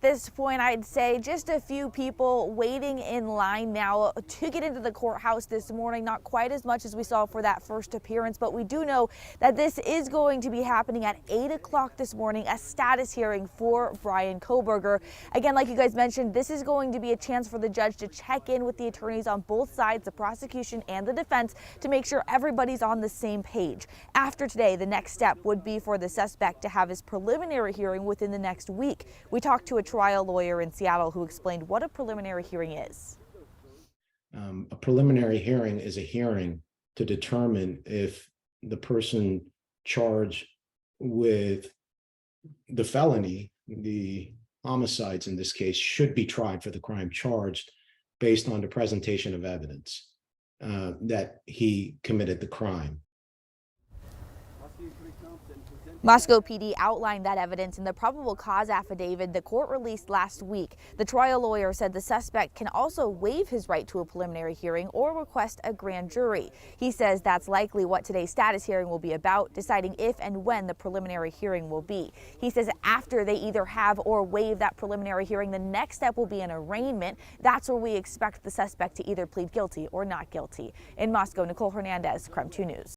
This point, I'd say just a few people waiting in line now to get into the courthouse this morning. Not quite as much as we saw for that first appearance, but we do know that this is going to be happening at 8 o'clock this morning, a status hearing for Bryan Kohberger. Again, like you guys mentioned, this is going to be a chance for the judge to check in with the attorneys on both sides, the prosecution and the defense, to make sure everybody's on the same page. After today, the next step would be for the suspect to have his preliminary hearing within the next week. We talked to a trial lawyer in Seattle who explained what a preliminary hearing is. A preliminary hearing is a hearing to determine if the person charged with the felony, the homicides in this case, should be tried for the crime charged based on the presentation of evidence that he committed the crime. Moscow PD outlined that evidence in the probable cause affidavit the court released last week. The trial lawyer said the suspect can also waive his right to a preliminary hearing or request a grand jury. He says that's likely what today's status hearing will be about, deciding if and when the preliminary hearing will be. He says after they either have or waive that preliminary hearing, the next step will be an arraignment. That's where we expect the suspect to either plead guilty or not guilty. In Moscow, Nicole Hernandez, KREM 2 News.